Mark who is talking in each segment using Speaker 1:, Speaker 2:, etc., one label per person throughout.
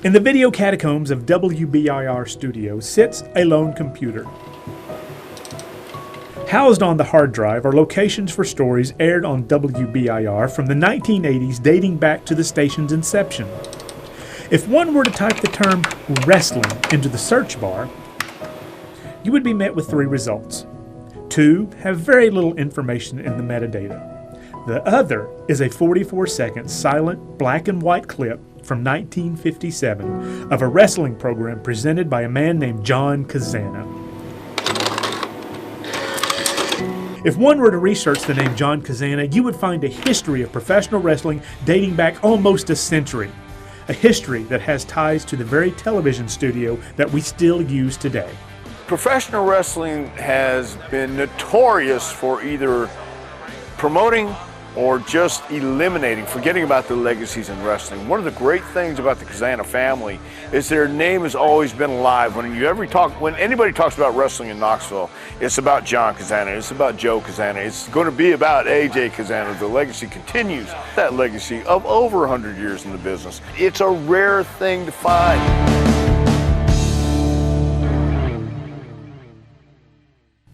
Speaker 1: In the video catacombs of WBIR Studios sits a lone computer. Housed on the hard drive are locations for stories aired on WBIR from the 1980s dating back to the station's inception. If one were to type the term wrestling into the search bar, you would be met with 3 results. 2 have very little information in the metadata. The other is a 44-second silent black and white clip from 1957 of a wrestling program presented by a man named John Cazana. If one were to research the name John Cazana, you would find a history of professional wrestling dating back almost a century. A history that has ties to the very television studio that we still use today.
Speaker 2: Professional wrestling has been notorious for either promoting or just eliminating, forgetting about the legacies in wrestling. One of the great things about the Cazana family is their name has always been alive. When anybody talks about wrestling in Knoxville, it's about John Cazana, it's about Joe Cazana, it's going to be about AJ Kazana. The legacy continues, that legacy of over 100 years in the business. It's a rare thing to find.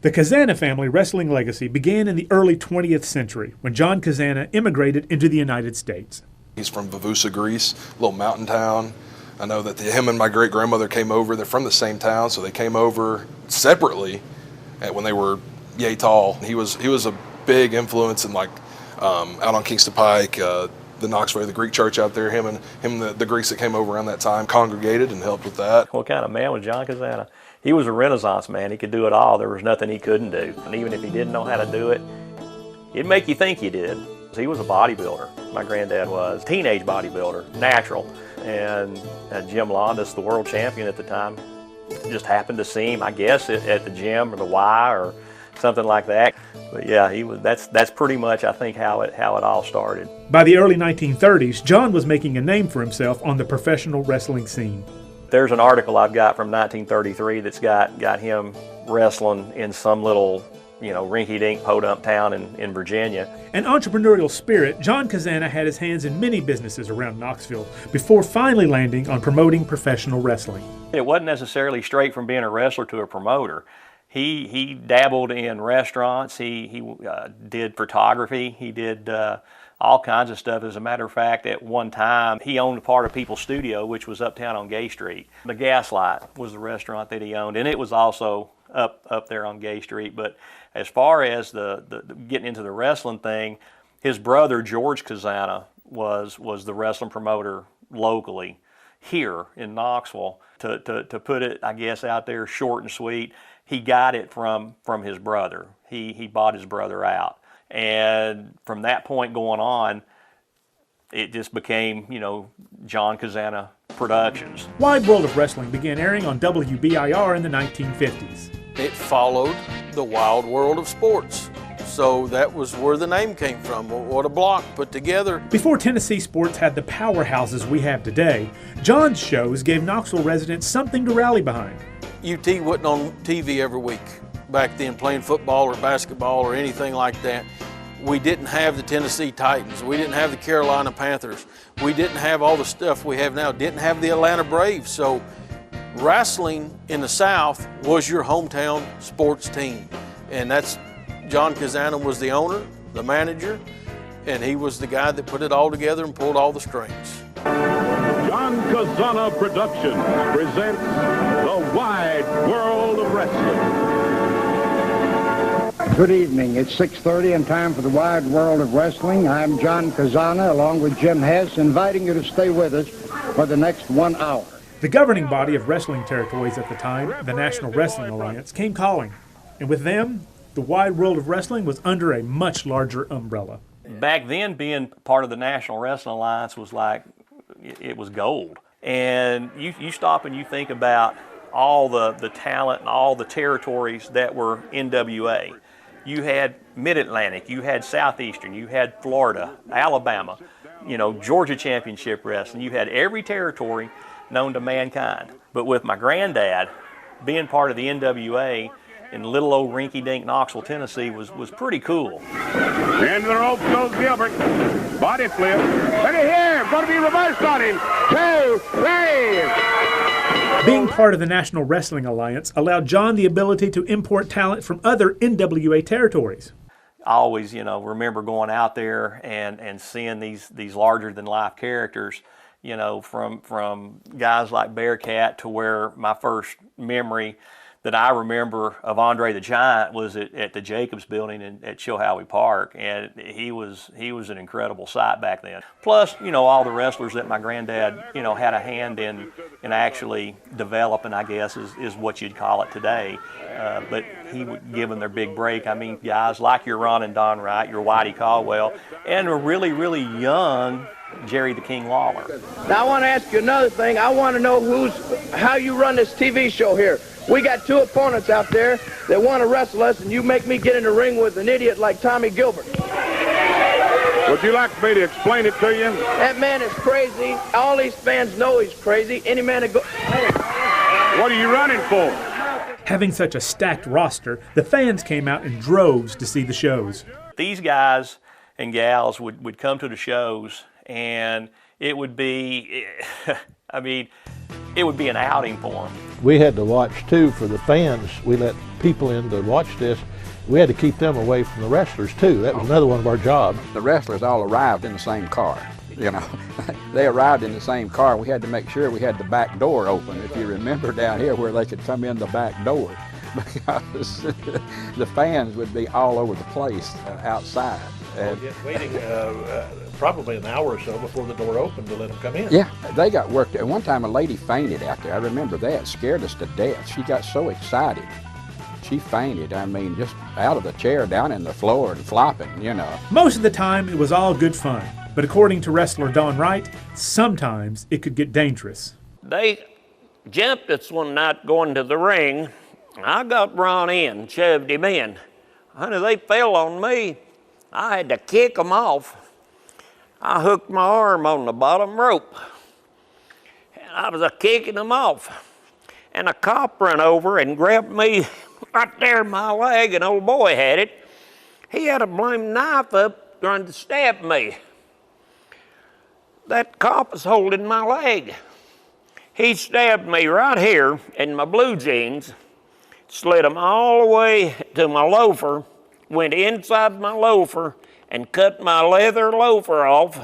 Speaker 1: The Cazana family wrestling legacy began in the early 20th century when John Cazana immigrated into the United States.
Speaker 3: He's from Vavusa, Greece, a little mountain town. I know that him and my great-grandmother came over. They're from the same town, so they came over separately when they were yay tall. He was a big influence in out on Kingston Pike, the Knoxville, the Greek church out there. Him and the Greeks that came over around that time congregated and helped with that.
Speaker 4: What kind of man was John Cazana? He was a Renaissance man. He could do it all. There was nothing he couldn't do. And even if he didn't know how to do it, it'd make you think he did. He was a bodybuilder. My granddad was. Teenage bodybuilder, natural. And Jim Londas, the world champion at the time, just happened to see him, I guess, at the gym or the Y or something like that. But yeah, that's pretty much, I think, how it all started.
Speaker 1: By the early 1930s, John was making a name for himself on the professional wrestling scene.
Speaker 4: There's an article I've got from 1933 that's got him wrestling in some little, rinky-dink podunk town in Virginia.
Speaker 1: An entrepreneurial spirit, John Cazana had his hands in many businesses around Knoxville before finally landing on promoting professional wrestling.
Speaker 4: It wasn't necessarily straight from being a wrestler to a promoter. He dabbled in restaurants. He did photography. He did all kinds of stuff. As a matter of fact, at one time, he owned a part of People's Studio, which was uptown on Gay Street. The Gaslight was the restaurant that he owned, and it was also up there on Gay Street. But as far as the getting into the wrestling thing, his brother, George Cazana, was the wrestling promoter locally here in Knoxville. To put it, I guess, out there short and sweet, he got it from his brother. He bought his brother out. And from that point going on, it just became, John Cazana Productions.
Speaker 1: Wide World of Wrestling began airing on WBIR in the 1950s.
Speaker 5: It followed the Wild World of Sports. So that was where the name came from. What a block put together.
Speaker 1: Before Tennessee sports had the powerhouses we have today, John's shows gave Knoxville residents something to rally behind.
Speaker 5: UT wasn't on TV every week back then playing football or basketball or anything like that. We didn't have the Tennessee Titans. We didn't have the Carolina Panthers. We didn't have all the stuff we have now. Didn't have the Atlanta Braves. So wrestling in the South was your hometown sports team. And that's John Cazana was the owner, the manager, and he was the guy that put it all together and pulled all the strings.
Speaker 6: John Cazana Productions presents The Wide World of Wrestling.
Speaker 7: Good evening. It's 6:30 and time for The Wide World of Wrestling. I'm John Cazana along with Jim Hess, inviting you to stay with us for the next 1 hour.
Speaker 1: The governing body of wrestling territories at the time, the National Wrestling Alliance, came calling. And with them, the Wide World of Wrestling was under a much larger umbrella.
Speaker 4: Back then, being part of the National Wrestling Alliance was like, it was gold. And you stop and you think about all the talent and all the territories that were NWA. You had Mid-Atlantic, you had Southeastern, you had Florida, Alabama, Georgia Championship Wrestling. You had every territory known to mankind. But with my granddad being part of the NWA in little old rinky-dink Knoxville, Tennessee was pretty cool.
Speaker 6: Into the rope goes Gilbert. Body flip. Look at him. here. Going to be reversed on him. 2, 3.
Speaker 1: Being part of the National Wrestling Alliance allowed John the ability to import talent from other NWA territories.
Speaker 4: I always, remember going out there and seeing these larger-than-life characters, from guys like Bearcat to where my first memory that I remember of Andre the Giant was at the Jacobs building at Chilhowee Park, and he was an incredible sight back then. Plus, all the wrestlers that my granddad, had a hand in actually developing, I guess, is what you'd call it today. But he would give them their big break. I mean, guys like your Ron and Don Wright, your Whitey Caldwell, and a really, really young Jerry the King Lawler.
Speaker 8: Now I want to ask you another thing. I want to know how you run this TV show here. We got 2 opponents out there that want to wrestle us, and you make me get in the ring with an idiot like Tommy Gilbert.
Speaker 6: Would you like me to explain it to you?
Speaker 8: That man is crazy. All these fans know he's crazy. Any man that
Speaker 6: What are you running for?
Speaker 1: Having such a stacked roster, the fans came out in droves to see the shows.
Speaker 4: These guys and gals would come to the shows, and it would be, it would be an outing for them.
Speaker 9: We had to watch too for the fans. We let people in to watch this. We had to keep them away from the wrestlers too. That was another one of our jobs.
Speaker 10: The wrestlers all arrived in the same car. They arrived in the same car. We had to make sure we had the back door open, if you remember down here where they could come in the back door, because the fans would be all over the place outside. And
Speaker 11: waiting probably an hour or so before the door opened to let them come in.
Speaker 10: Yeah, they got worked. At one time a lady fainted out there. I remember that. Scared us to death. She got so excited. She fainted, just out of the chair, down in the floor and flopping,
Speaker 1: Most of the time, it was all good fun. But according to wrestler Don Wright, sometimes it could get dangerous.
Speaker 12: They jumped us one night going to the ring. I got Ron in, shoved him in. Honey, they fell on me. I had to kick them off. I hooked my arm on the bottom rope, and I was kicking them off. And a cop ran over and grabbed me right there in my leg, and old boy had it. He had a blame knife up trying to stab me. That cop was holding my leg. He stabbed me right here in my blue jeans, slid them all the way to my loafer, went inside my loafer and cut my leather loafer off,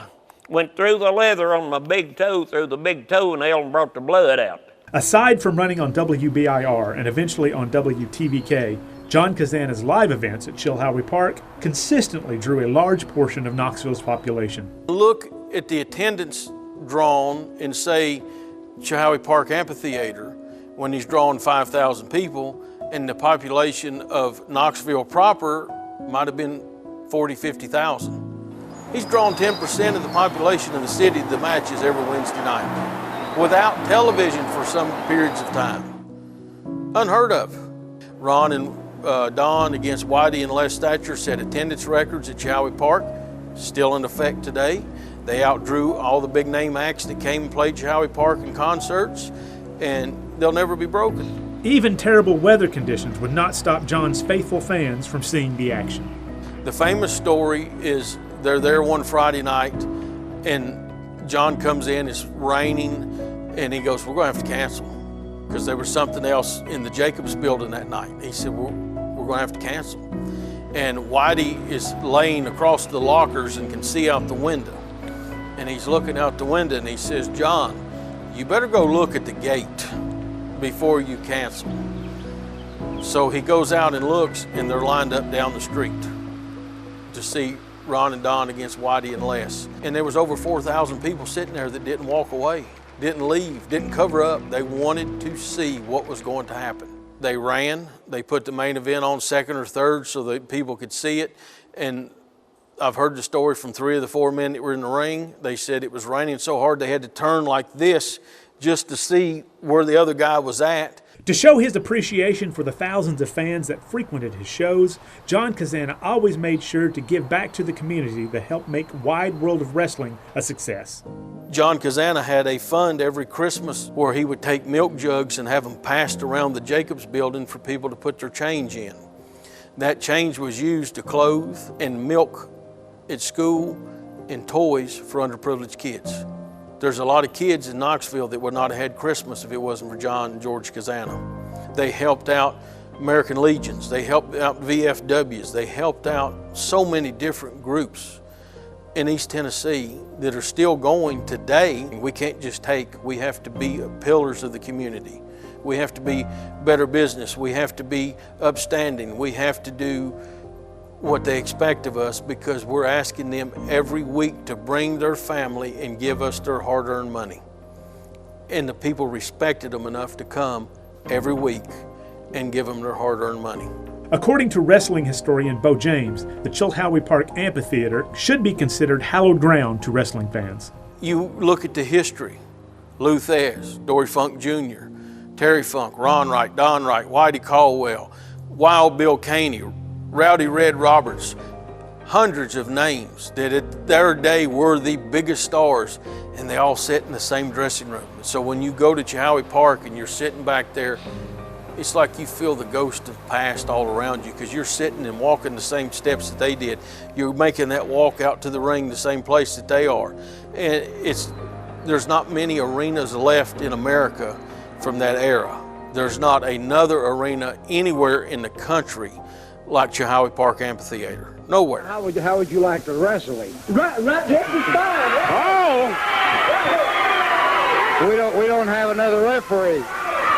Speaker 12: went through the leather on my big toe, through the big toenail, and brought the blood out.
Speaker 1: Aside from running on WBIR and eventually on WTVK, John Kazana's live events at Chilhowee Park consistently drew a large portion of Knoxville's population.
Speaker 5: Look at the attendance drawn in, say, Chilhowee Park Amphitheater, when he's drawing 5,000 people, and the population of Knoxville proper might have been 40, 50,000. He's drawn 10% of the population of the city to the matches every Wednesday night, without television for some periods of time. Unheard of. Ron and Don against Whitey and Les Thatcher set attendance records at Chilhowee Park, still in effect today. They outdrew all the big name acts that came and played Chilhowee Park in concerts, and they'll never be broken.
Speaker 1: Even terrible weather conditions would not stop John's faithful fans from seeing the action.
Speaker 5: The famous story is they're there one Friday night, and John comes in, it's raining, and he goes, "We're going to have to cancel," because there was something else in the Jacobs building that night. He said, we're going to have to cancel. And Whitey is laying across the lockers and can see out the window. And he's looking out the window and he says, "John, you better go look at the gate before you cancel." So he goes out and looks, and they're lined up down the street to see Ron and Don against Whitey and Les. And there was over 4,000 people sitting there that didn't walk away, didn't leave, didn't cover up. They wanted to see what was going to happen. They ran, they put the main event on second or third so that people could see it. And I've heard the story from 3 of the 4 men that were in the ring. They said it was raining so hard they had to turn like this just to see where the other guy was at.
Speaker 1: To show his appreciation for the thousands of fans that frequented his shows, John Cazana always made sure to give back to the community that helped make Wide World of Wrestling a success.
Speaker 5: John Cazana had a fund every Christmas where he would take milk jugs and have them passed around the Jacobs building for people to put their change in. That change was used to clothe and milk at school and toys for underprivileged kids. There's a lot of kids in Knoxville that would not have had Christmas if it wasn't for John and George Cazana. They helped out American Legions, they helped out VFWs, they helped out so many different groups in East Tennessee that are still going today. We can't just take, we have to be pillars of the community. We have to be better business, we have to be upstanding, we have to do what they expect of us, because we're asking them every week to bring their family and give us their hard-earned money. And the people respected them enough to come every week and give them their hard-earned money.
Speaker 1: According to wrestling historian Bo James, the Chilhowee Park Amphitheater should be considered hallowed ground to wrestling fans.
Speaker 5: You look at the history, Lou Thez, Dory Funk Jr., Terry Funk, Ron Wright, Don Wright, Whitey Caldwell, Wild Bill Caney, Rowdy Red Roberts, hundreds of names that at their day were the biggest stars, and they all sit in the same dressing room. So when you go to Chilhowee Park and you're sitting back there, it's like you feel the ghost of past all around you, because you're sitting and walking the same steps that they did. You're making that walk out to the ring the same place that they are. And there's not many arenas left in America from that era. There's not another arena anywhere in the country like Chilhowee Park Amphitheater. Nowhere.
Speaker 7: How would you like to wrestle him?
Speaker 8: Right, hit the spine.
Speaker 7: Oh! We don't have another referee.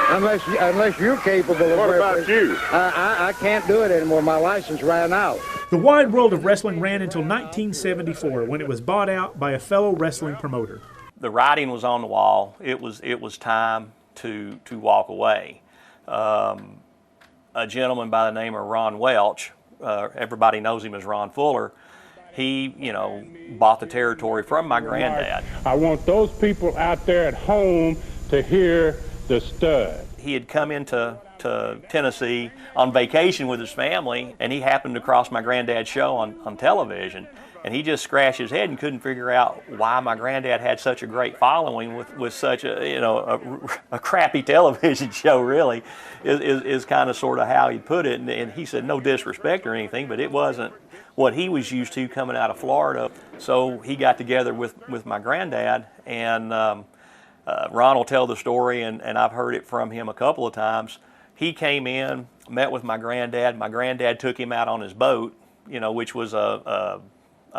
Speaker 7: Unless you're capable of
Speaker 6: What
Speaker 7: refereeing.
Speaker 6: about you?
Speaker 7: I can't do it anymore. My license ran out.
Speaker 1: The wide world of wrestling ran until 1974, when it was bought out by a fellow wrestling promoter.
Speaker 4: The writing was on the wall. It was time to walk away. A gentleman by the name of Ron Welch, everybody knows him as Ron Fuller, he, bought the territory from my granddad.
Speaker 6: I want those people out there at home to hear the stud.
Speaker 4: He had come into Tennessee on vacation with his family, and he happened to cross my granddad's show on television, and he just scratched his head and couldn't figure out why my granddad had such a great following with such a crappy television show. Really is kind of sort of how he put it, and he said, no disrespect or anything, but it wasn't what he was used to coming out of Florida. So he got together with my granddad, and Ron will tell the story, and I've heard it from him a couple of times. He came in, met with my granddad. My granddad took him out on his boat, which was a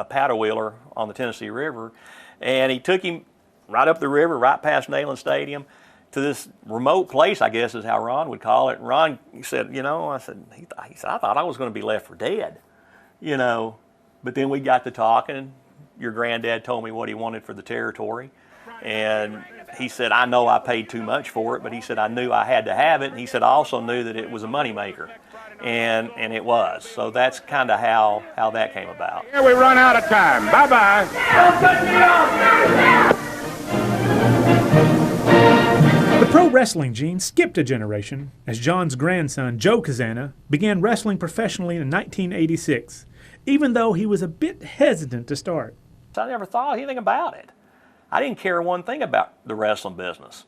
Speaker 4: paddle wheeler on the Tennessee River, and he took him right up the river, right past Neyland Stadium, to this remote place, I guess is how Ron would call it. Ron said, he said, I thought I was going to be left for dead, But then we got to talking. Your granddad told me what he wanted for the territory. And he said, I know I paid too much for it, but he said, I knew I had to have it. And he said, I also knew that it was a moneymaker. And it was. So that's kind of how that came about.
Speaker 6: Here we run out of time. Bye-bye.
Speaker 1: The pro wrestling gene skipped a generation as John's grandson, Joe Cazana, began wrestling professionally in 1986, even though he was a bit hesitant to start.
Speaker 4: I never thought anything about it. I didn't care one thing about the wrestling business.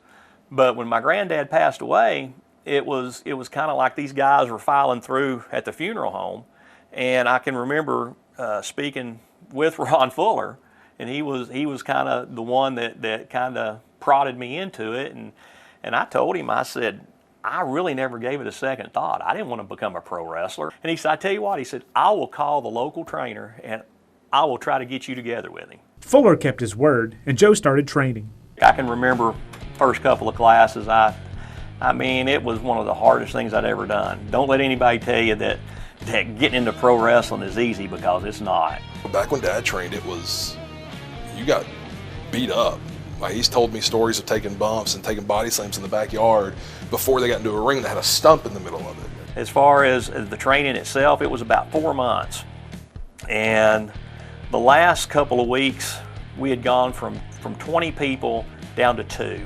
Speaker 4: But when my granddad passed away, it was kind of like these guys were filing through at the funeral home. And I can remember speaking with Ron Fuller, and he was kind of the one that kind of prodded me into it. And I told him, I said, I really never gave it a second thought. I didn't want to become a pro wrestler. And he said, I tell you what, he said, I will call the local trainer and I will try to get you together with him.
Speaker 1: Fuller kept his word, and Joe started training.
Speaker 4: I can remember first couple of classes, I mean, it was one of the hardest things I'd ever done. Don't let anybody tell you that getting into pro wrestling is easy, because it's not.
Speaker 3: Back when Dad trained, you got beat up. Like, he's told me stories of taking bumps and taking body slams in the backyard before they got into a ring that had a stump in the middle of it.
Speaker 4: As far as the training itself, it was about 4 months. And the last couple of weeks, we had gone from 20 people down to 2.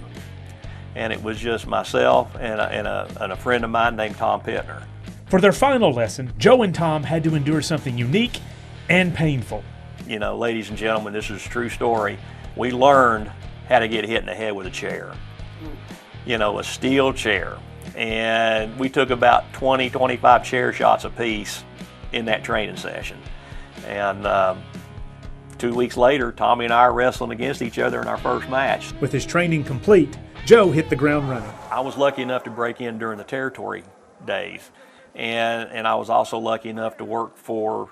Speaker 4: And it was just myself and a friend of mine named Tom Pittner.
Speaker 1: For their final lesson, Joe and Tom had to endure something unique and painful.
Speaker 4: Ladies and gentlemen, this is a true story. We learned how to get hit in the head with a chair. A steel chair. And we took about 20, 25 chair shots apiece in that training session. And 2 weeks later, Tommy and I are wrestling against each other in our first match.
Speaker 1: With his training complete, Joe hit the ground running.
Speaker 4: I was lucky enough to break in during the territory days, and I was also lucky enough to work for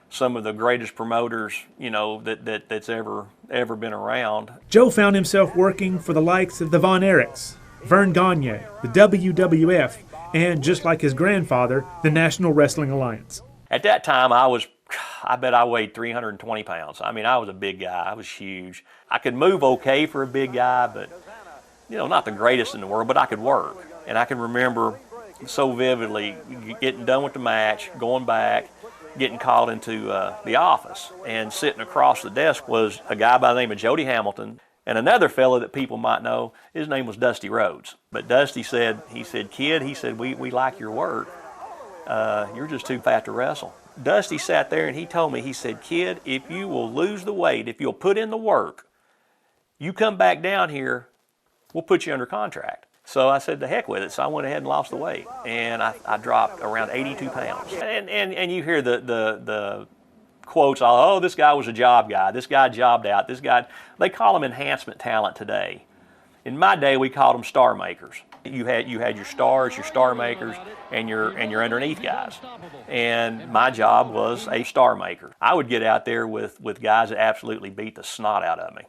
Speaker 4: some of the greatest promoters, you know, that's ever been around.
Speaker 1: Joe found himself working for the likes of the Von Erichs, Vern Gagne, the WWF, and just like his grandfather, the National Wrestling Alliance.
Speaker 4: At that time, I bet I weighed 320 pounds. I mean, I was a big guy. I was huge. I could move okay for a big guy, but, you know, not the greatest in the world, but I could work. And I can remember so vividly getting done with the match, going back, getting called into the office, and sitting across the desk was a guy by the name of Jody Hamilton and another fellow that people might know. His name was Dusty Rhodes. But Dusty said, "Kid," he said, we like your work. You're just too fat to wrestle. Dusty sat there and he told me, he said, "Kid, if you will lose the weight, if you'll put in the work, you come back down here, we'll put you under contract." So I said, "The heck with it." So I went ahead and lost the weight, and I dropped around 82 pounds. And you hear the quotes, "Oh, this guy was a job guy. This guy jobbed out. This guy," they call them enhancement talent today. In my day, we called them star makers. You had your stars, your star makers, and your underneath guys. And my job was a star maker. I would get out there with guys that absolutely beat the snot out of me.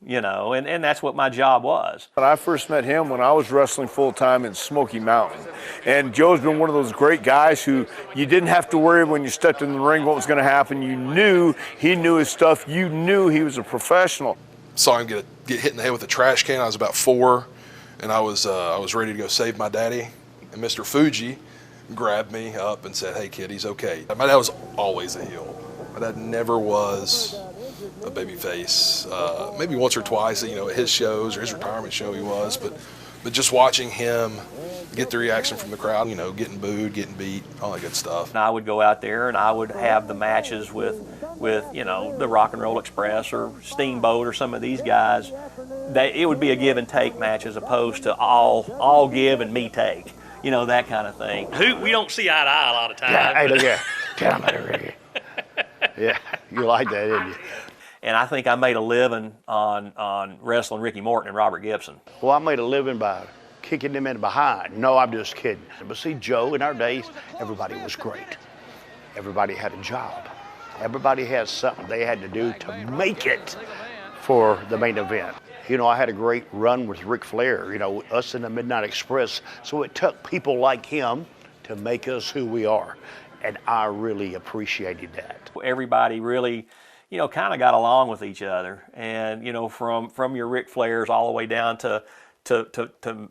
Speaker 4: You know, and that's what my job was.
Speaker 2: I first met him when I was wrestling full-time in Smoky Mountain. And Joe's been one of those great guys who you didn't have to worry when you stepped in the ring what was going to happen. You knew he knew his stuff. You knew he was a professional.
Speaker 3: Saw him get hit in the head with a trash can. I was about 4, and I was ready to go save my daddy. And Mr. Fuji grabbed me up and said, "Hey, kid, he's okay." My dad was always a heel. My dad never was a baby face. Maybe once or twice, you know, at his shows or his retirement show he was, but just watching him get the reaction from the crowd, you know, getting booed, getting beat, all that good stuff.
Speaker 4: And I would go out there and I would have the matches with you know, the Rock and Roll Express or Steamboat or some of these guys. It would be a give and take match as opposed to all give and me take, you know, that kind of thing. We don't see eye to eye a lot of times.
Speaker 13: Yeah, hey, look here. Tell me, Ricky. Yeah, you like that, didn't you?
Speaker 4: And I think I made a living on wrestling Ricky Morton and Robert Gibson.
Speaker 13: Well, I made a living by kicking them in behind. No, I'm just kidding. But see, Joe, in our days, everybody was great. Everybody had a job. Everybody had something they had to do to make it for the main event. You know, I had a great run with Ric Flair, you know, us in the Midnight Express. So it took people like him to make us who we are. And I really appreciated that.
Speaker 4: Everybody really, you know, kind of got along with each other. And, you know, from your Ric Flairs all the way down to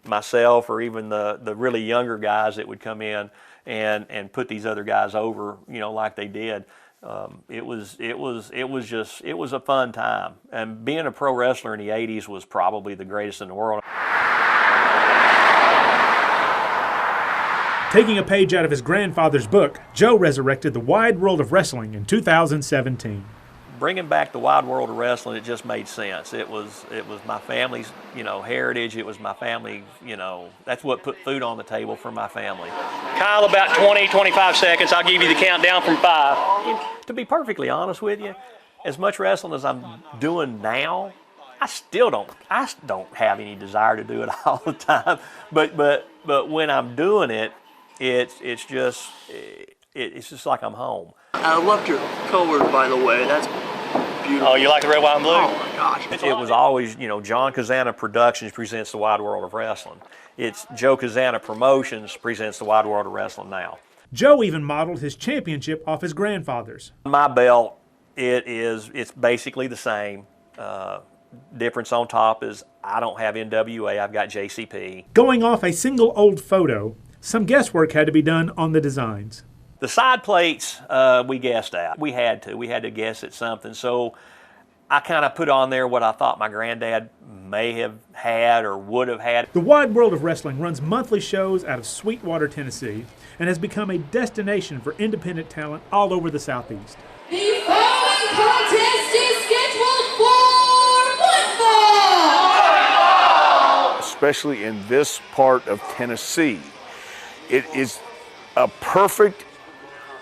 Speaker 4: myself or even the really younger guys that would come in and put these other guys over, you know, like they did. It was a fun time. And being a pro wrestler in the 80s was probably the greatest in the world.
Speaker 1: Taking a page out of his grandfather's book, Joe resurrected the wide world of wrestling in 2017.
Speaker 4: Bringing back the wide world of wrestling, it just made sense. It was my family's, you know, heritage. It was my family, you know, that's what put food on the table for my family. Kyle, about 20, 25 seconds. I'll give you the countdown from 5. To be perfectly honest with you, as much wrestling as I'm doing now, I don't have any desire to do it all the time. But when I'm doing it, it's just like I'm home.
Speaker 14: I loved your colors, by the way. That's beautiful.
Speaker 4: Oh, you like the red, white, and blue?
Speaker 14: Oh my gosh.
Speaker 4: It was always, you know, John Cazana Productions presents the wide world of wrestling. It's Joe Cazana Promotions presents the wide world of wrestling now.
Speaker 1: Joe even modeled his championship off his grandfather's.
Speaker 4: My belt, it's basically the same. Difference on top is I don't have NWA, I've got JCP.
Speaker 1: Going off a single old photo, some guesswork had to be done on the designs.
Speaker 4: The side plates, we guessed at. We had to guess at something. So I kind of put on there what I thought my granddad may have had or would have had.
Speaker 1: The Wide World of Wrestling runs monthly shows out of Sweetwater, Tennessee, and has become a destination for independent talent all over the Southeast.
Speaker 15: The following contest is scheduled for one fall.
Speaker 2: Especially in this part of Tennessee, it is a perfect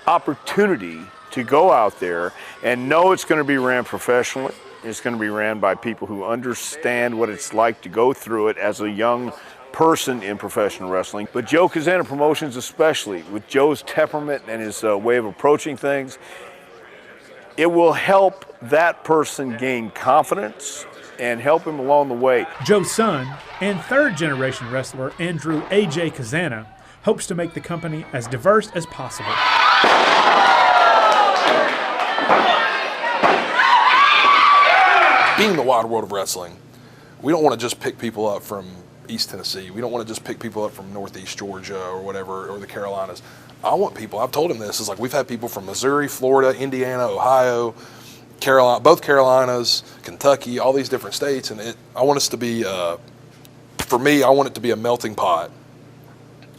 Speaker 2: opportunity to go out there and know it's going to be ran professionally. It's going to be ran by people who understand what it's like to go through it as a young person in professional wrestling. But Joe Kazana Promotions especially, with Joe's temperament and his way of approaching things, it will help that person gain confidence and help him along the way.
Speaker 1: Joe's son and third-generation wrestler Andrew AJ Kazana hopes to make the company as diverse as possible.
Speaker 3: Being the wide world of wrestling, we don't want to just pick people up from East Tennessee. We don't want to just pick people up from Northeast Georgia or whatever, or the Carolinas. I want people, I've told him this, is like we've had people from Missouri, Florida, Indiana, Ohio, Carolina, both Carolinas, Kentucky, all these different states, and I want us to be, for me, I want it to be a melting pot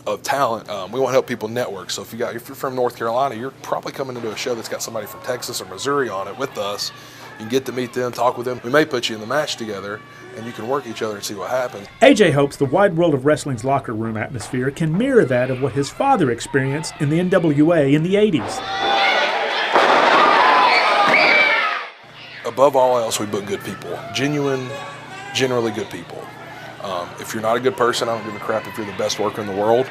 Speaker 3: of talent. We want to help people network. So if you're from North Carolina, you're probably coming into a show that's got somebody from Texas or Missouri on it with us. You can get to meet them, talk with them. We may put you in the match together, and you can work each other and see what happens.
Speaker 1: AJ hopes the wide world of wrestling's locker room atmosphere can mirror that of what his father experienced in the NWA in the 80s.
Speaker 3: Above all else, we book good people. Genuine, generally good people. If you're not a good person, I don't give a crap if you're the best worker in the world.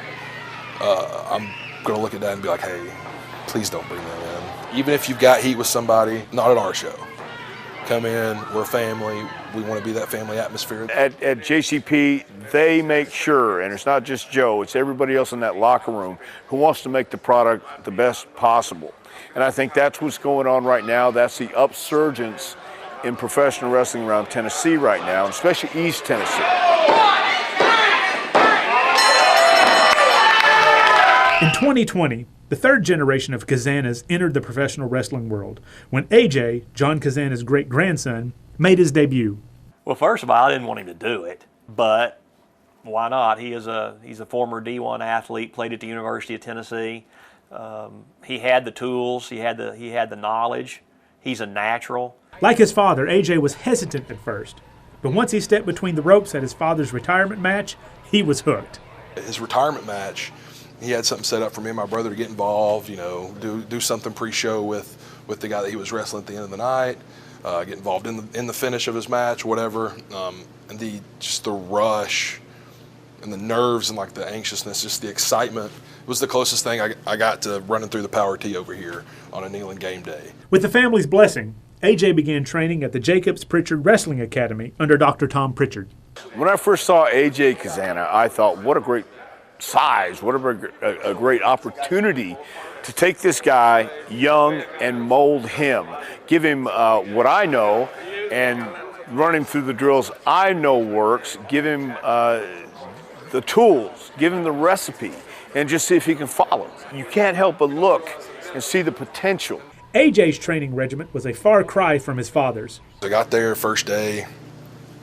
Speaker 3: I'm going to look at that and be like, hey, please don't bring them in. Even if you've got heat with somebody, not at our show. Come in, we're a family, we want to be that family atmosphere.
Speaker 2: At JCP, they make sure, and it's not just Joe, it's everybody else in that locker room who wants to make the product the best possible. And I think that's what's going on right now. That's the upsurgence in professional wrestling around Tennessee right now, and especially East Tennessee.
Speaker 1: In 2020, the third generation of Kazanas entered the professional wrestling world when AJ, John Kazana's great-grandson, made his debut.
Speaker 4: Well, first of all, I didn't want him to do it, but why not? He's a former D1 athlete, played at the University of Tennessee. He had the tools, he had the knowledge. He's a natural.
Speaker 1: Like his father, AJ was hesitant at first, but once he stepped between the ropes at his father's retirement match, he was hooked.
Speaker 3: His retirement match, he had something set up for me and my brother to get involved, you know, do something pre-show with the guy that he was wrestling at the end of the night, get involved in the finish of his match, whatever, and just the rush and the nerves and like the anxiousness, just the excitement. It was the closest thing I got to running through the Power T over here on a Neyland game day.
Speaker 1: With the family's blessing, AJ began training at the Jacobs Pritchard Wrestling Academy under Dr. Tom Pritchard.
Speaker 2: When I first saw AJ Kazana, I thought, what a great size, what a great opportunity to take this guy young and mold him, give him what I know and run him through the drills I know works, give him the tools, give him the recipe, and just see if he can follow. You can't help but look and see the potential.
Speaker 1: AJ's training regimen was a far cry from his father's.
Speaker 3: I got there first day, I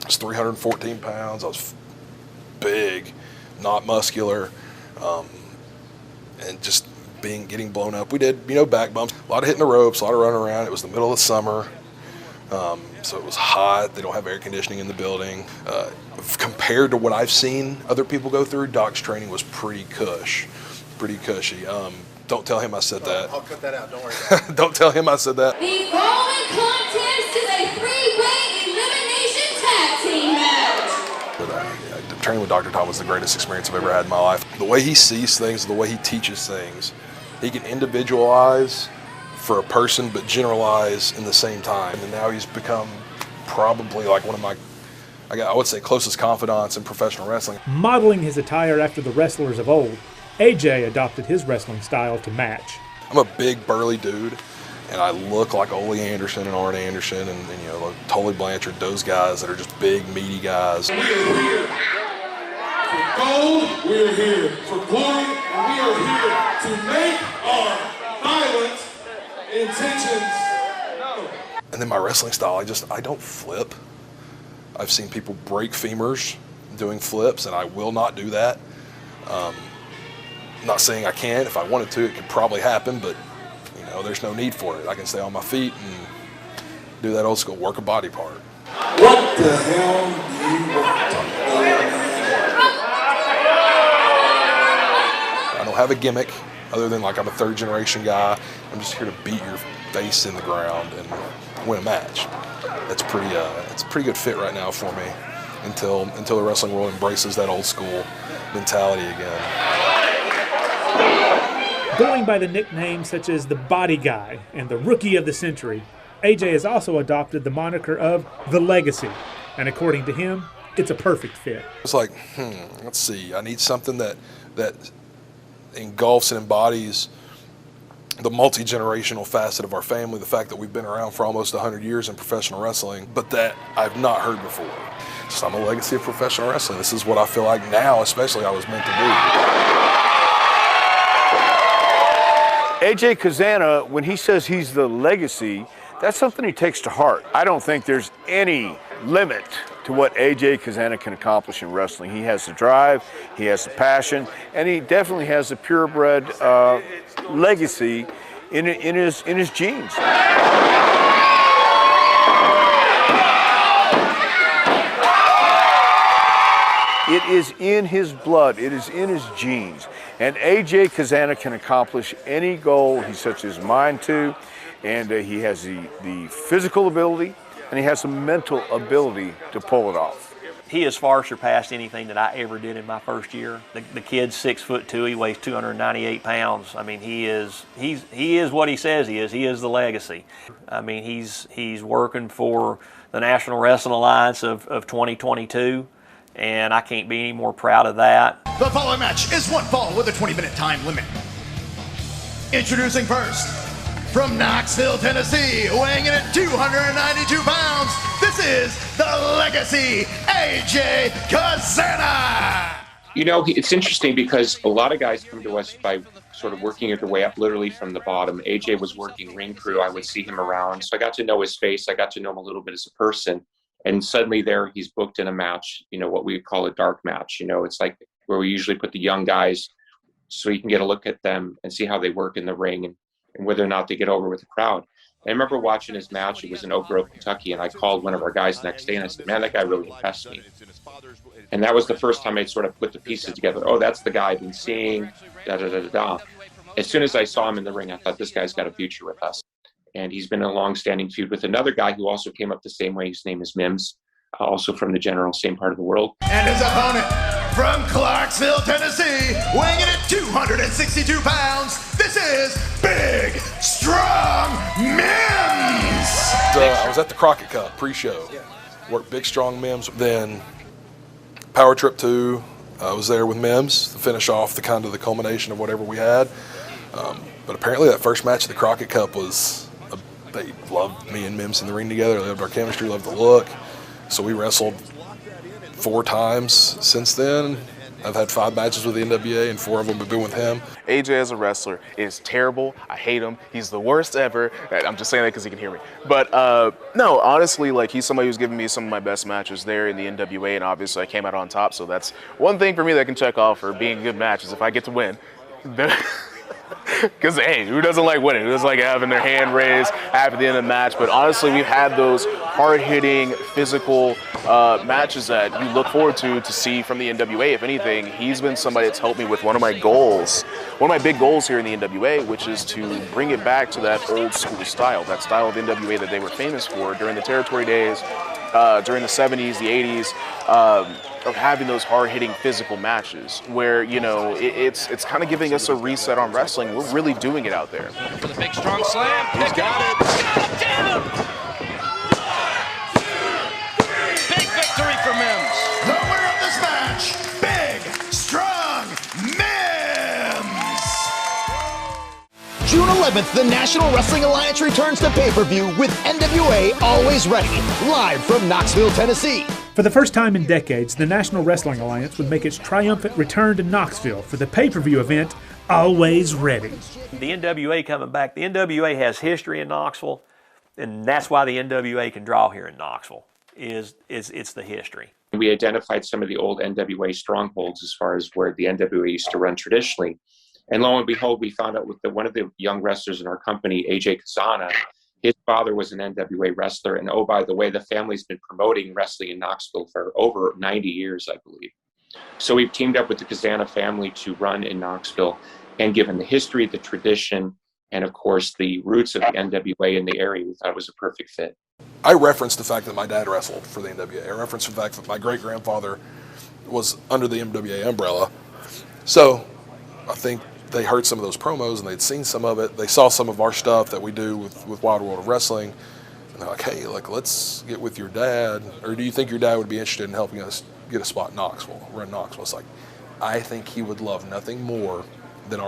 Speaker 3: was 314 pounds, I was big, not muscular, and just getting blown up. We did, back bumps, a lot of hitting the ropes, a lot of running around. It was the middle of the summer, so it was hot. They don't have air conditioning in the building. Compared to what I've seen other people go through, Doc's training was pretty cushy. Don't tell him I said that.
Speaker 11: I'll cut that out, don't worry.
Speaker 3: Don't tell him I said that.
Speaker 15: The following contest is a three-way elimination tag team match.
Speaker 3: But training with Dr. Tom was the greatest experience I've ever had in my life. The way he sees things, the way he teaches things, he can individualize for a person but generalize in the same time. And now he's become probably like one of my, I would say, closest confidants in professional wrestling.
Speaker 1: Modeling his attire after the wrestlers of old, AJ adopted his wrestling style to match.
Speaker 3: I'm a big burly dude, and I look like Ole Anderson and Arn Anderson and like Tully Blanchard, those guys that are just big, meaty guys.
Speaker 16: We are here for gold, we are here for glory, and we are here to make our violent intentions known.
Speaker 3: And then my wrestling style, I don't flip. I've seen people break femurs doing flips, and I will not do that. I'm not saying I can't. If I wanted to, it could probably happen, but there's no need for it. I can stay on my feet and do that old school, work a body part.
Speaker 16: What the hell do you want?
Speaker 3: I don't have a gimmick other than like I'm a third generation guy. I'm just here to beat your face in the ground and win a match. It's a pretty good fit right now for me until the wrestling world embraces that old school mentality again.
Speaker 1: Going by the nicknames such as the Body Guy and the Rookie of the Century, AJ has also adopted the moniker of the Legacy, and according to him, it's a perfect fit.
Speaker 3: It's like, let's see, I need something that engulfs and embodies the multi-generational facet of our family, the fact that we've been around for almost 100 years in professional wrestling, but that I've not heard before. So I'm a legacy of professional wrestling. This is what I feel like now, especially I was meant to be.
Speaker 2: AJ Kazana, when he says he's the legacy, that's something he takes to heart. I don't think there's any limit to what AJ Kazana can accomplish in wrestling. He has the drive, he has the passion, and he definitely has the purebred legacy in his genes. It is in his blood, it is in his genes. And AJ Kazana can accomplish any goal he sets his mind to, and he has the physical ability, and he has the mental ability to pull it off.
Speaker 4: He has far surpassed anything that I ever did in my first year. The kid's 6'2", he weighs 298 pounds. I mean, he is what he says he is. He is the legacy. I mean, he's working for the National Wrestling Alliance of 2022. And I can't be any more proud of that.
Speaker 17: The following match is one fall with a 20-minute time limit. Introducing first, from Knoxville, Tennessee, weighing in at 292 pounds, this is the Legacy, AJ Kazana.
Speaker 18: You know, it's interesting because a lot of guys come to us by sort of working their way up literally from the bottom. AJ was working ring crew. I would see him around. So I got to know his face. I got to know him a little bit as a person. And suddenly there he's booked in a match, you know, what we call a dark match. You know, it's like where we usually put the young guys so you can get a look at them and see how they work in the ring and whether or not they get over with the crowd. And I remember watching his match. It was in Oak Grove, Kentucky, and I called one of our guys the next day and I said, man, that guy really impressed me. And that was the first time I'd sort of put the pieces together. Oh, that's the guy I've been seeing, da-da-da-da-da. As soon as I saw him in the ring, I thought, this guy's got a future with us. And he's been in a long-standing feud with another guy who also came up the same way. His name is Mims, also from the general same part of the world.
Speaker 17: And his opponent from Clarksville, Tennessee, weighing in at 262 pounds, this is Big Strong Mims.
Speaker 3: I was at the Crockett Cup pre-show, worked Big Strong Mims. Then Power Trip 2, I was there with Mims to finish off the kind of the culmination of whatever we had. But apparently that first match of the Crockett Cup was, they loved me and Mims in the ring together. They loved our chemistry, loved the look. So we wrestled 4 times since then. I've had 5 matches with the NWA and 4 of them have been with him.
Speaker 19: AJ as a wrestler is terrible. I hate him. He's the worst ever. I'm just saying that because he can hear me. But no, honestly, like he's somebody who's given me some of my best matches there in the NWA, and obviously I came out on top. So that's one thing for me that I can check off for being a good match is if I get to win. Because, hey, who doesn't like winning? Who doesn't like having their hand raised after the end of the match? But honestly, we've had those hard-hitting, physical matches that you look forward to see from the NWA. If anything, he's been somebody that's helped me with one of my goals, one of my big goals here in the NWA, which is to bring it back to that old school style, that style of NWA that they were famous for during the territory days, during the 70s, the 80s, of having those hard-hitting physical matches where, you know, it's kind of giving us a reset on wrestling. We're really doing it out there.
Speaker 17: For the big strong slam. He's got it. Down. Big victory for Mims. The winner of this match, Big Strong Mims. June 11th, the National Wrestling Alliance returns to pay-per-view with NWA Always Ready, live from Knoxville, Tennessee.
Speaker 1: For the first time in decades, the National Wrestling Alliance would make its triumphant return to Knoxville for the pay-per-view event, Always Ready.
Speaker 4: The NWA coming back, the NWA has history in Knoxville, and that's why the NWA can draw here in Knoxville, it's the history.
Speaker 18: We identified some of the old NWA strongholds as far as where the NWA used to run traditionally. And lo and behold, we found out with one of the young wrestlers in our company, AJ Kazana, his father was an NWA wrestler. And oh, by the way, the family's been promoting wrestling in Knoxville for over 90 years, I believe. So we've teamed up with the Cazana family to run in Knoxville. And given the history, the tradition, and of course the roots of the NWA in the area, we thought it was a perfect fit.
Speaker 3: I referenced the fact that my dad wrestled for the NWA. I referenced the fact that my great-grandfather was under the NWA umbrella. So I think they heard some of those promos and they'd seen some of it. They saw some of our stuff that we do with Wild World of Wrestling. And they're like, hey, like, let's get with your dad. Or do you think your dad would be interested in helping us get a spot in Knoxville, run Knoxville? It's like, I think he would love nothing more than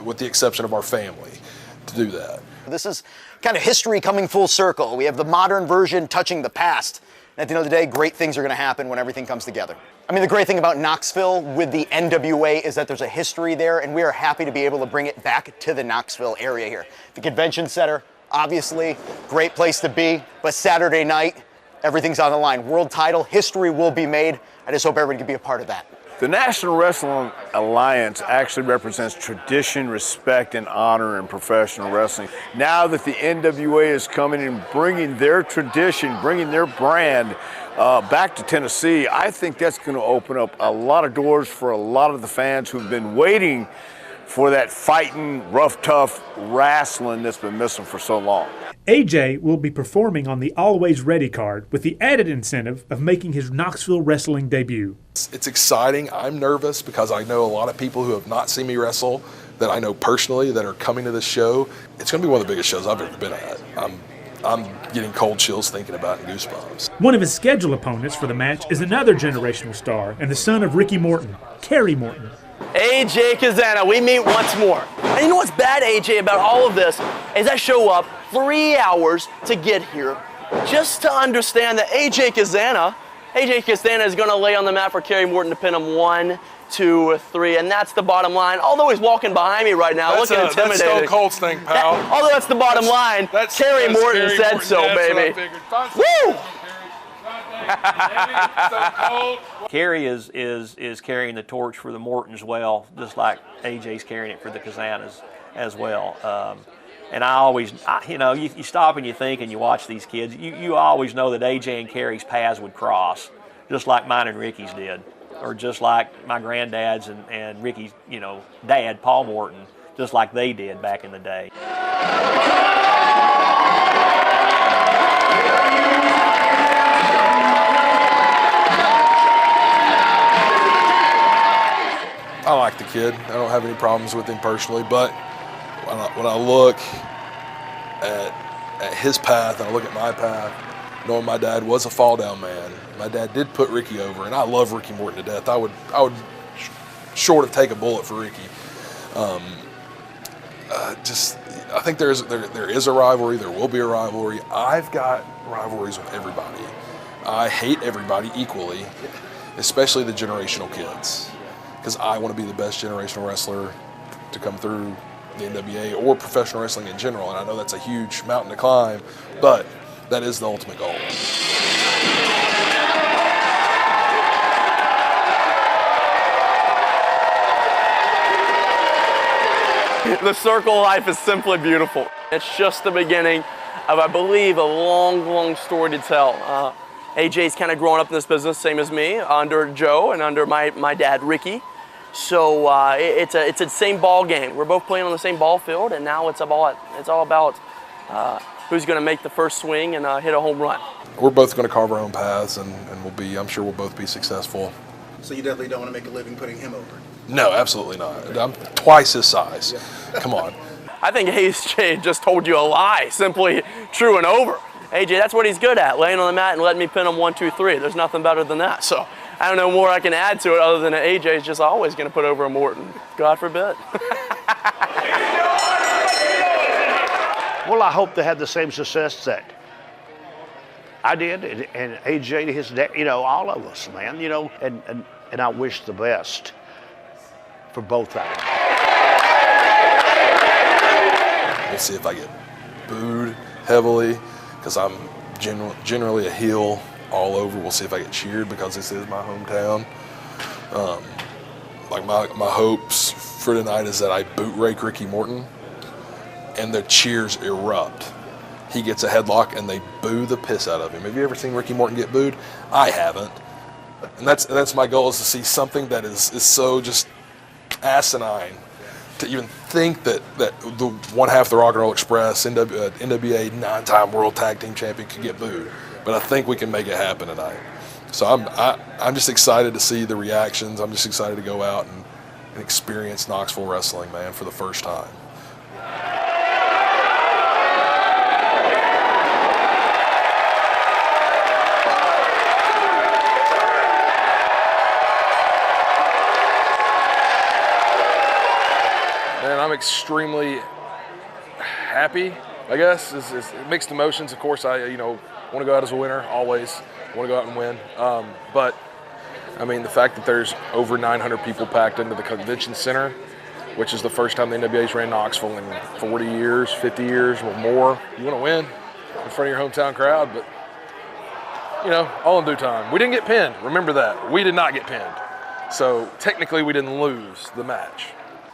Speaker 3: with the exception of our family, to do that.
Speaker 17: This is kind of history coming full circle. We have the modern version touching the past. And at the end of the day, great things are going to happen when everything comes together. I mean, the great thing about Knoxville with the NWA is that there's a history there, and we are happy to be able to bring it back to the Knoxville area here. The convention center, obviously, great place to be, but Saturday night, everything's on the line. World title, history will be made. I just hope everybody can be a part of that.
Speaker 2: The National Wrestling Alliance actually represents tradition, respect, and honor in professional wrestling. Now that the NWA is coming and bringing their tradition, bringing their brand back to Tennessee, I think that's going to open up a lot of doors for a lot of the fans who've been waiting for that fighting, rough, tough wrestling that's been missing for so long.
Speaker 1: AJ will be performing on the Always Ready card with the added incentive of making his Knoxville wrestling debut.
Speaker 3: It's exciting. I'm nervous because I know a lot of people who have not seen me wrestle that I know personally that are coming to this show. It's going to be one of the biggest shows I've ever been at. I'm getting cold chills thinking about it and goosebumps.
Speaker 1: One of his scheduled opponents for the match is another generational star and the son of Ricky Morton, Kerry Morton.
Speaker 14: AJ Kazana, we meet once more. And you know what's bad, AJ, about all of this is I show up 3 hours to get here just to understand that AJ Kazana is going to lay on the mat for Kerry Morton to pin him 1, 2, 3, and that's the bottom line. Although he's walking behind me right now, looking intimidated.
Speaker 3: That's Stone Cold thing, pal.
Speaker 14: Although that's the bottom line, Kerry Morton said so, baby. Woo!
Speaker 4: Kerry is carrying the torch for the Mortons well, just like AJ's carrying it for the Kazanas as well. And I always, you stop and you think and you watch these kids, you always know that AJ and Kerry's paths would cross, just like mine and Ricky's did, or just like my granddad's and Ricky's, dad, Paul Morton, just like they did back in the day.
Speaker 3: I like the kid. I don't have any problems with him personally, but when I look at his path and I look at my path, knowing my dad was a fall down man, my dad did put Ricky over, and I love Ricky Morton to death. I would short of take a bullet for Ricky. I think there is a rivalry. There will be a rivalry. I've got rivalries with everybody. I hate everybody equally, especially the generational kids, because I want to be the best generational wrestler to come through the NWA or professional wrestling in general. And I know that's a huge mountain to climb, but that is the ultimate goal.
Speaker 14: The circle of life is simply beautiful. It's just the beginning of, I believe, a long, long story to tell. AJ's kind of growing up in this business, same as me, under Joe and under my dad, Ricky. So it's the same ball game. We're both playing on the same ball field, and now it's all about who's going to make the first swing and hit a home run.
Speaker 3: We're both going to carve our own paths, and I'm sure we'll both be successful.
Speaker 17: So you definitely don't want to make a living putting him over?
Speaker 3: No, absolutely not. I'm twice his size. Yeah. Come on.
Speaker 14: I think AJ just told you a lie, simply true and over. AJ, that's what he's good at, laying on the mat and letting me pin him 1, 2, 3. There's nothing better than that. So I don't know more I can add to it other than that AJ is just always going to put over a Morton. God forbid.
Speaker 13: Well, I hope they had the same success that I did, and AJ, his dad, all of us, man, and I wish the best for both of them.
Speaker 3: We'll see if I get booed heavily, because I'm generally a heel all over. We'll see if I get cheered because this is my hometown. My hopes for tonight is that I boot rake Ricky Morton and the cheers erupt. He gets a headlock and they boo the piss out of him. Have you ever seen Ricky Morton get booed? I haven't. And that's my goal, is to see something that is so just asinine to even think that the one half of the Rock and Roll Express, NWA 9-time World Tag Team Champion, could get booed. But I think we can make it happen tonight. So I'm just excited to see the reactions. I'm just excited to go out and experience Knoxville wrestling, man, for the first time. Man, I'm extremely happy, I guess. It's mixed emotions. Of course, I want to go out as a winner, always. I want to go out and win. But, I mean, the fact that there's over 900 people packed into the convention center, which is the first time the NWA's ran Knoxville in 40 years, 50 years or more. You want to win in front of your hometown crowd, but, all in due time. We didn't get pinned. Remember that. We did not get pinned. So, technically, we didn't lose the match.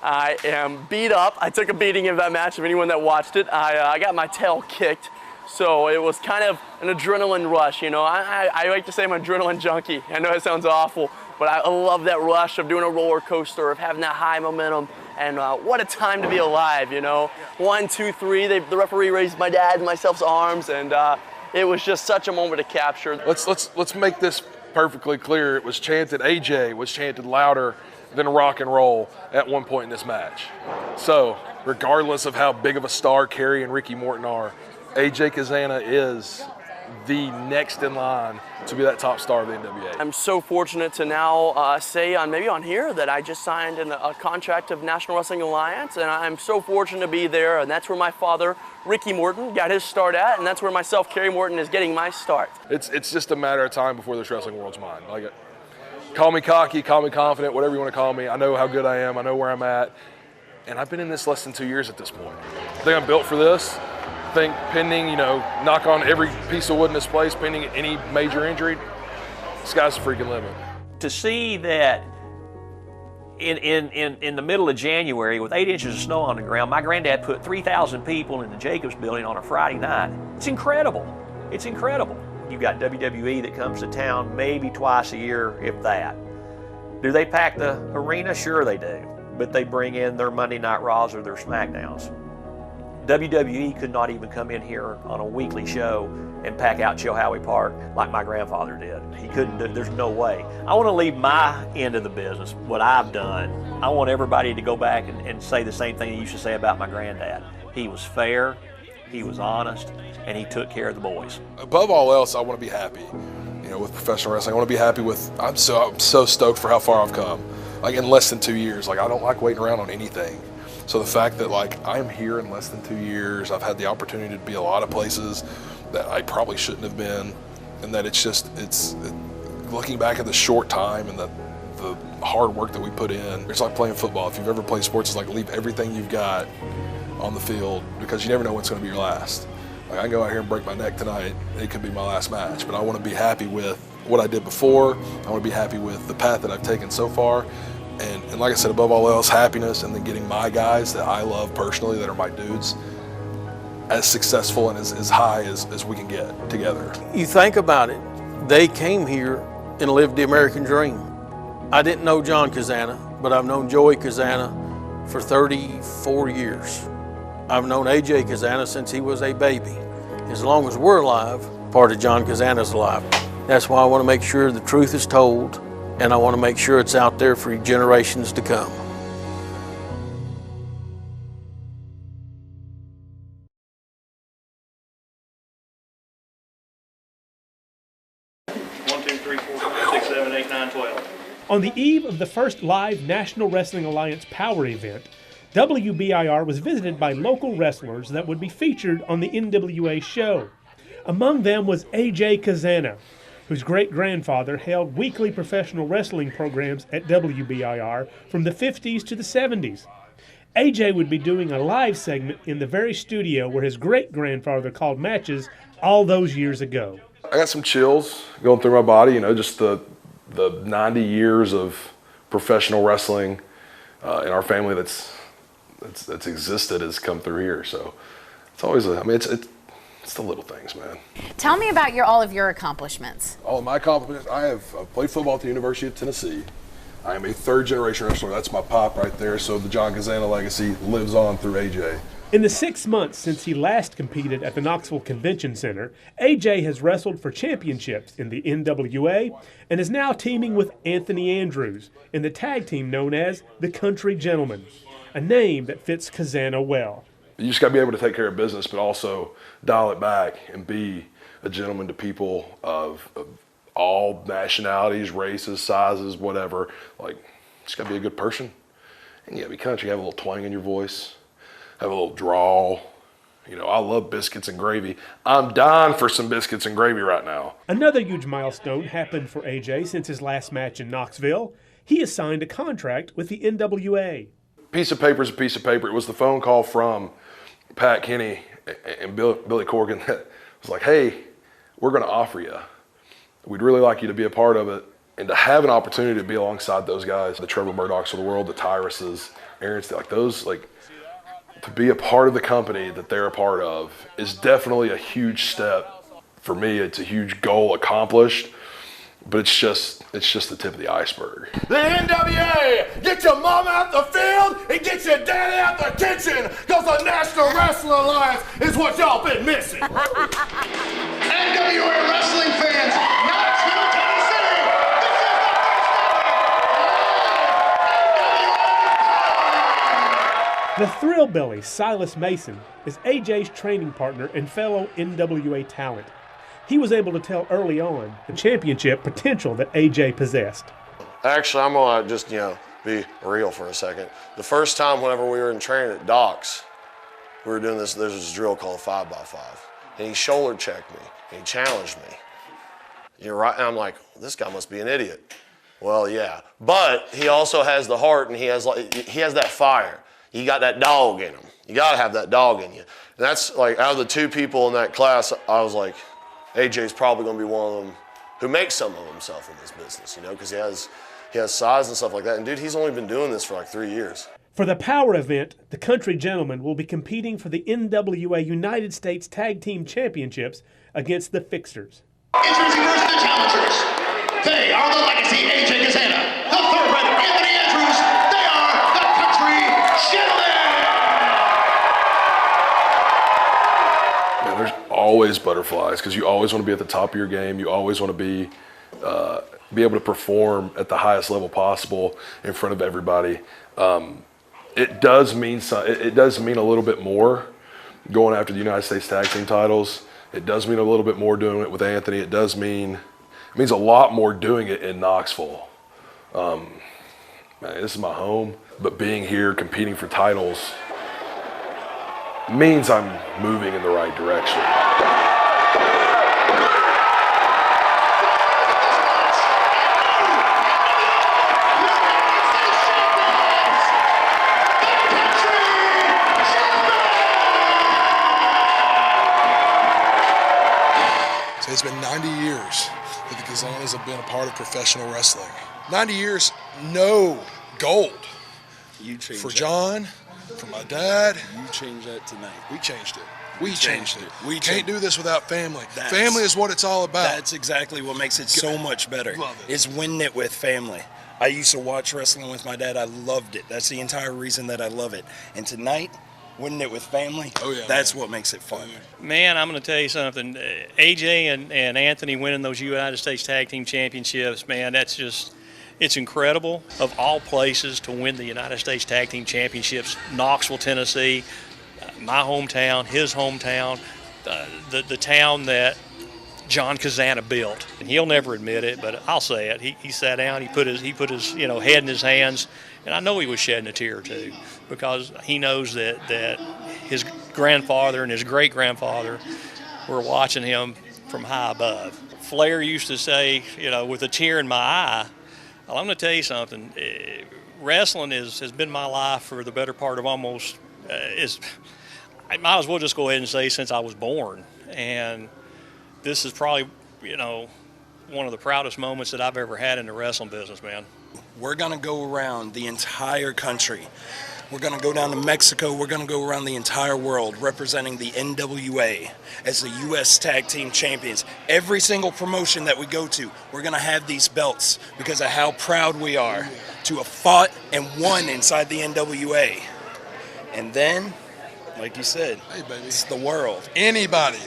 Speaker 14: I am beat up. I took a beating in that match. If anyone that watched it, I got my tail kicked. So it was kind of an adrenaline rush, I like to say I'm an adrenaline junkie. I know it sounds awful, but I love that rush of doing a roller coaster, of having that high momentum. And what a time to be alive, 1, 2, 3. The referee raised my dad and myself's arms, and it was just such a moment to capture.
Speaker 3: Let's make this perfectly clear. It was chanted, AJ was chanted louder than rock and roll at one point in this match. So, regardless of how big of a star Kerry and Ricky Morton are, AJ Kazana is the next in line to be that top star of the NWA.
Speaker 14: I'm so fortunate to now say maybe on here that I just signed a contract of National Wrestling Alliance, and I'm so fortunate to be there, and that's where my father, Ricky Morton, got his start at, and that's where myself, Kerry Morton, is getting my start.
Speaker 3: It's just a matter of time before this wrestling world's mine. Call me cocky, call me confident, whatever you want to call me. I know how good I am. I know where I'm at. And I've been in this less than 2 years at this point. I think I'm built for this. I think pending, knock on every piece of wood in this place, pending any major injury, the sky's the freaking limit.
Speaker 4: To see that in the middle of January with 8 inches of snow on the ground, my granddad put 3,000 people in the Jacobs building on a Friday night. It's incredible. It's incredible. You've got WWE that comes to town maybe twice a year, if that. Do they pack the arena? Sure they do. But they bring in their Monday Night Raws or their SmackDowns. WWE could not even come in here on a weekly show and pack out Chilhowee Park like my grandfather did. He couldn't do, there's no way. I want to leave my end of the business, what I've done. I want everybody to go back and say the same thing he used to say about my granddad. He was fair, he was honest, and he took care of the boys.
Speaker 3: Above all else, I want to be happy, with professional wrestling. I want to be happy with, I'm so stoked for how far I've come. In less than 2 years, I don't like waiting around on anything. So the fact that I'm here in less than 2 years, I've had the opportunity to be a lot of places that I probably shouldn't have been, and that it's looking back at the short time and the hard work that we put in. It's like playing football. If you've ever played sports, it's like leave everything you've got on the field because you never know what's going to be your last. I can go out here and break my neck tonight. It could be my last match, but I want to be happy with what I did before. I want to be happy with the path that I've taken so far. And like I said, above all else, happiness, and then getting my guys that I love personally, that are my dudes, as successful and as high as we can get together.
Speaker 5: You think about it, they came here and lived the American dream. I didn't know John Cazana, but I've known Joey Cazana for 34 years. I've known AJ Kazana since he was a baby. As long as we're alive, part of John Kazana's alive. That's why I want to make sure the truth is told, and I want to make sure it's out there for generations to come.
Speaker 1: On the eve of the first live National Wrestling Alliance Power event, WBIR was visited by local wrestlers that would be featured on the NWA show. Among them was AJ Kazana, whose great-grandfather held weekly professional wrestling programs at WBIR from the 50s to the 70s. AJ would be doing a live segment in the very studio where his great-grandfather called matches all those years ago.
Speaker 3: I got some chills going through my body, just the 90 years of professional wrestling in our family that's existed has come through here. So it's always, it's the little things, man.
Speaker 20: Tell me about all of your accomplishments.
Speaker 3: All of my accomplishments, I've played football at the University of Tennessee. I am a third-generation wrestler. That's my pop right there. So the John Cazana legacy lives on through AJ.
Speaker 1: In the 6 months since he last competed at the Knoxville Convention Center, AJ has wrestled for championships in the NWA and is now teaming with Anthony Andrews in the tag team known as the Country Gentlemen, a name that fits Cazana well.
Speaker 3: You just got to be able to take care of business, but also dial it back and be a gentleman to people of all nationalities, races, sizes, whatever. Like, just got to be a good person. And you got to be country, have a little twang in your voice, have a little drawl. You know, I love biscuits and gravy. I'm dying for some biscuits and gravy right now.
Speaker 1: Another huge milestone happened for AJ since his last match in Knoxville. He has signed a contract with the NWA.
Speaker 3: Piece of paper is a piece of paper. It was the phone call from Pat Kenny and Billy Corgan that was like, hey, we're going to offer you. We'd really like you to be a part of it. And to have an opportunity to be alongside those guys, the Trevor Murdochs of the world, the Tyruses, Aaron's, like those, like, to be a part of the company that they're a part of is definitely a huge step. For me, it's a huge goal accomplished, but it's just the tip of the iceberg.
Speaker 16: The NWA, get your mom out the field and get your daddy out the kitchen, because the National Wrestling Alliance is what y'all been missing.
Speaker 17: NWA wrestling fans, Knoxville, Tennessee, this is the
Speaker 1: The Thrillbilly Silas Mason is AJ's training partner and fellow NWA talent. He was able to tell early on the championship potential that AJ possessed.
Speaker 20: Actually, I'm gonna just, be real for a second. The first time whenever we were in training at Doc's, we were doing this, there's this drill called 5x5. And he shoulder checked me, and he challenged me. You're right, and I'm like, this guy must be an idiot. Well, yeah, but he also has the heart, and he has that fire. You got that dog in him. You gotta have that dog in you. And that's like, out of the two people in that class, I was like, AJ's probably gonna be one of them who makes something of himself in this business, because he has size and stuff like that. And dude, he's only been doing this for like 3 years.
Speaker 1: For the Power event, the Country Gentlemen will be competing for the NWA United States Tag Team Championships against the Fixers.
Speaker 17: Introducing first the challengers. They are the legacy AJ Kazana, the thoroughbred Anthony Andrews. They are the Country Gentlemen.
Speaker 3: Man, there's always butterflies because you always want to be at the top of your game. You always want to be able to perform at the highest level possible in front of everybody. It does mean it does mean a little bit more going after the United States Tag Team titles. It does mean a little bit more doing it with Anthony. It means a lot more doing it in Knoxville. Man, this is my home, but being here competing for titles means I'm moving in the right direction.
Speaker 21: So it's been 90 years that the Kazanas have been a part of professional wrestling. 90 years, no gold.
Speaker 22: You changed
Speaker 21: for
Speaker 22: that.
Speaker 21: John, for my dad.
Speaker 22: You changed that tonight.
Speaker 21: We changed it. We changed it.
Speaker 22: We
Speaker 21: can't do this without family. Family is what it's all about.
Speaker 22: That's exactly what makes it so much better.
Speaker 21: Love it.
Speaker 22: Is winning it with family. I used to watch wrestling with my dad. I loved it. That's the entire reason that I love it. And tonight, winning it with family, that's what makes it fun.
Speaker 4: Man, I'm going to tell you something. AJ and Anthony winning those United States Tag Team Championships, man, it's incredible. Of all places to win the United States Tag Team Championships, Knoxville, Tennessee, my hometown, his hometown, the town that John Cazana built. And he'll never admit it, but I'll say it. He sat down, he put his head in his hands, and I know he was shedding a tear or two because he knows that his grandfather and his great-grandfather were watching him from high above. Flair used to say, with a tear in my eye, well, I'm going to tell you something. Wrestling has been my life for the better part of almost, I might as well just go ahead and say since I was born. And this is probably, one of the proudest moments that I've ever had in the wrestling business, man.
Speaker 22: We're going to go around the entire country We're going to go down to Mexico. We're going to go around the entire world representing the NWA as the U.S. Tag Team Champions. Every single promotion that we go to, we're going to have these belts because of how proud we are to have fought and won inside the NWA. And then, like you said,
Speaker 21: hey, baby,
Speaker 22: it's the world.
Speaker 21: Anybody,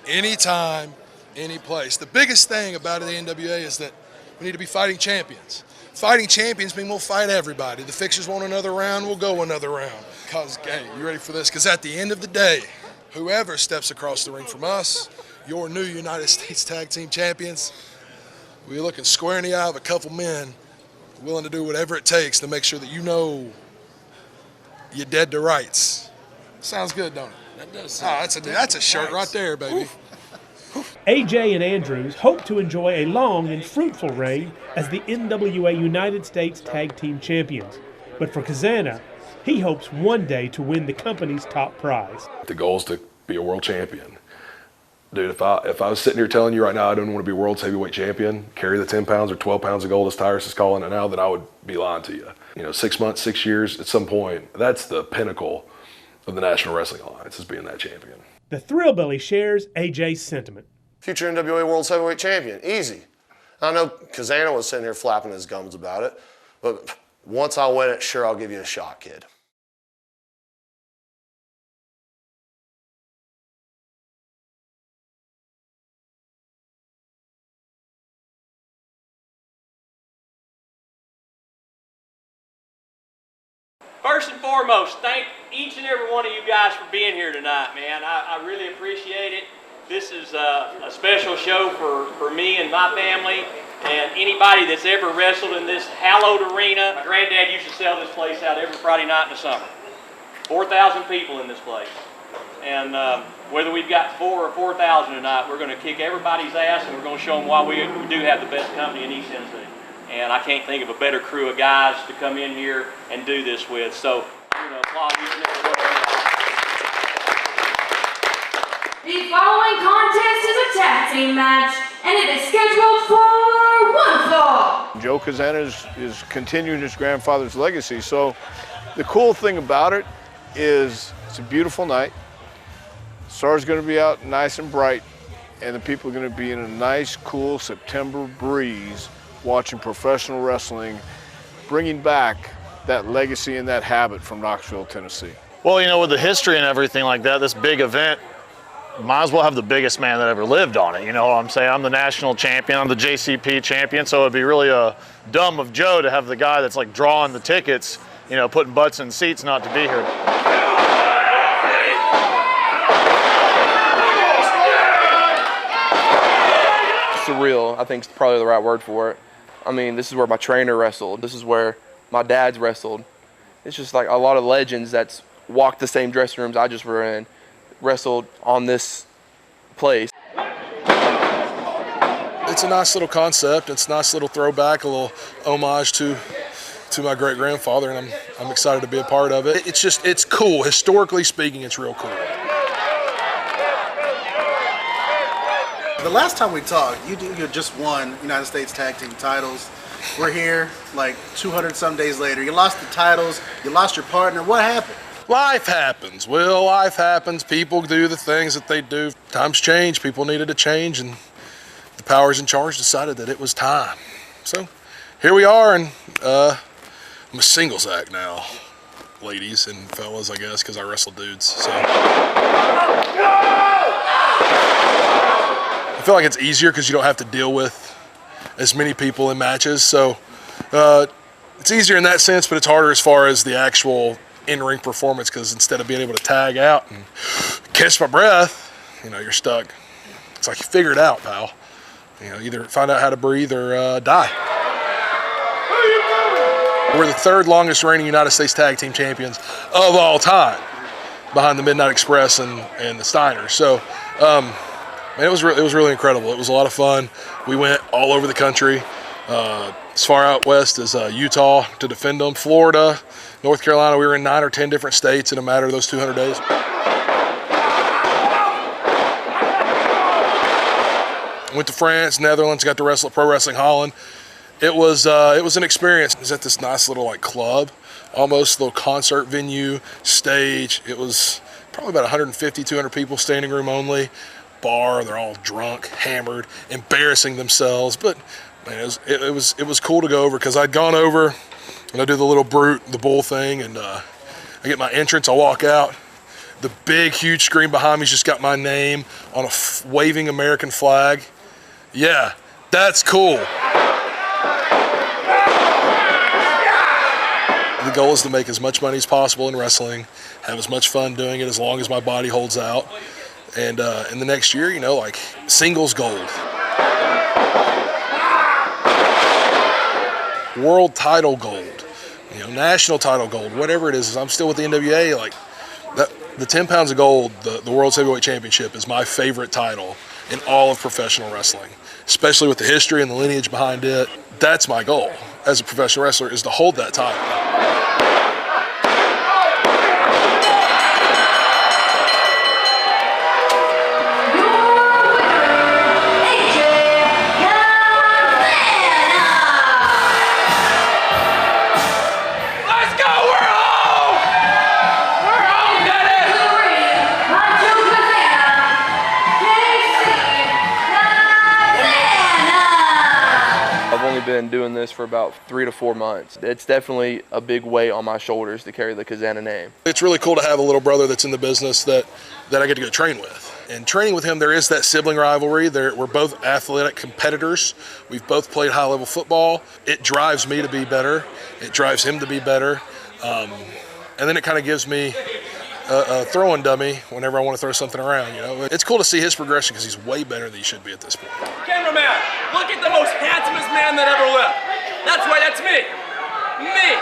Speaker 21: anytime, any place. The biggest thing about the NWA is that we need to be fighting champions. Fighting champions mean we'll fight everybody. The fixers want another round, we'll go another round. Because, hey, you ready for this? Because at the end of the day, whoever steps across the ring from us, your new United States Tag Team Champions, we're looking square in the eye of a couple men willing to do whatever it takes to make sure that you know you're dead to rights. Sounds good, don't it?
Speaker 22: That does.
Speaker 21: That's a shirt right there, baby.
Speaker 1: AJ and Andrews hope to enjoy a long and fruitful reign as the NWA United States Tag Team Champions. But for Cazana, he hopes one day to win the company's top prize.
Speaker 3: The goal is to be a world champion. Dude, if I was sitting here telling you right now I don't want to be world's heavyweight champion, carry the 10 pounds or 12 pounds of gold as Tyrus is calling it now, then I would be lying to you. You know, 6 months, 6 years, at some point, that's the pinnacle of the National Wrestling Alliance, is being that champion.
Speaker 1: The Thrillbilly shares AJ's sentiment.
Speaker 20: Future NWA World's Heavyweight Champion, easy. I know Cazana was sitting here flapping his gums about it, but once I win it, sure, I'll give you a shot, kid.
Speaker 4: First and foremost, thank each and every one of you guys for being here tonight, man. I really appreciate it. This is a special show for me and my family and anybody that's ever wrestled in this hallowed arena. My granddad used to sell this place out every Friday night in the summer. 4,000 people in this place. And whether we've got 4 or 4,000 tonight, we're going to kick everybody's ass and we're going to show them why we do have the best company in East Tennessee. And I can't think of a better crew of guys to come in here and do this with. So, applaud each and every one of them.
Speaker 15: The following contest is a tag team match, and it is scheduled for one fall.
Speaker 2: Joe Cazana is continuing his grandfather's legacy. So the cool thing about it is it's a beautiful night. The star's going to be out nice and bright, and the people are going to be in a nice, cool September breeze watching professional wrestling, bringing back that legacy and that habit from Knoxville, Tennessee.
Speaker 9: Well, you know, with the history and everything like that, this big event, might as well have the biggest man that ever lived on it. You know what I'm saying? I'm the national champion, I'm the JCP champion, so it'd be really dumb of Joe to have the guy that's like drawing the tickets, you know, putting butts in seats not to be here.
Speaker 14: Surreal, I think is probably the right word for it. I mean, this is where my trainer wrestled. This is where my dad's wrestled. It's just like a lot of legends that's walked the same dressing rooms I just were in, wrestled on this place.
Speaker 21: It's a nice little concept. It's a nice little throwback, a little homage to my great-grandfather, and I'm excited to be a part of it. It's cool. Historically speaking, it's real cool.
Speaker 10: The last time we talked, you just won United States Tag Team titles. We're here like 200 some days later. You lost the titles, you lost your partner. What happened?
Speaker 21: Life happens. Well, life happens. People do the things that they do. Times change. People needed to change, and the powers in charge decided that it was time. So here we are, and I'm a singles act now, ladies and fellas, I guess, because I wrestle dudes. So I feel like it's easier because you don't have to deal with as many people in matches. So it's easier in that sense, but it's harder as far as the actual in-ring performance, because instead of being able to tag out and catch my breath, you know, you're stuck. It's like you figure it out, pal. You know, either find out how to breathe or die. We're the third longest reigning United States Tag Team Champions of all time, behind the Midnight Express and the Steiners. So, man, it was really incredible. It was a lot of fun. We went all over the country, as far out west as Utah to defend them, Florida, North Carolina. We were in 9 or 10 different states in a matter of those 200 days. Went to France, Netherlands, got to wrestle at Pro Wrestling Holland, It was an experience. It was at this nice little like club, almost little concert venue, stage. It was probably about 150, 200 people, standing room only, bar. They're all drunk, hammered, embarrassing themselves. But man, it was cool to go over because I'd gone over and I do the little the bull thing, and I get my entrance. I walk out. The big, huge screen behind me's just got my name on a waving American flag. Yeah, that's cool. The goal is to make as much money as possible in wrestling, have as much fun doing it as long as my body holds out. And in the next year, you know, like singles gold, world title gold, you know, national title gold, whatever it is. I'm still with the NWA. Like that, the 10 pounds of gold, the World's Heavyweight Championship is my favorite title in all of professional wrestling, especially with the history and the lineage behind it. That's my goal as a professional wrestler, is to hold that title.
Speaker 8: Been doing this for about 3 to 4 months. It's definitely a big weight on my shoulders to carry the Cazana name.
Speaker 21: It's really cool to have a little brother that's in the business that I get to go train with. And training with him, there is that sibling rivalry. We're both athletic competitors. We've both played high-level football. It drives me to be better. It drives him to be better. And then it kind of gives me a throwing dummy whenever I want to throw something around. You know, it's cool to see his progression because he's way better than he should be at this point.
Speaker 12: Cameraman, look at the most handsomest man that ever lived. That's right, that's me. Me,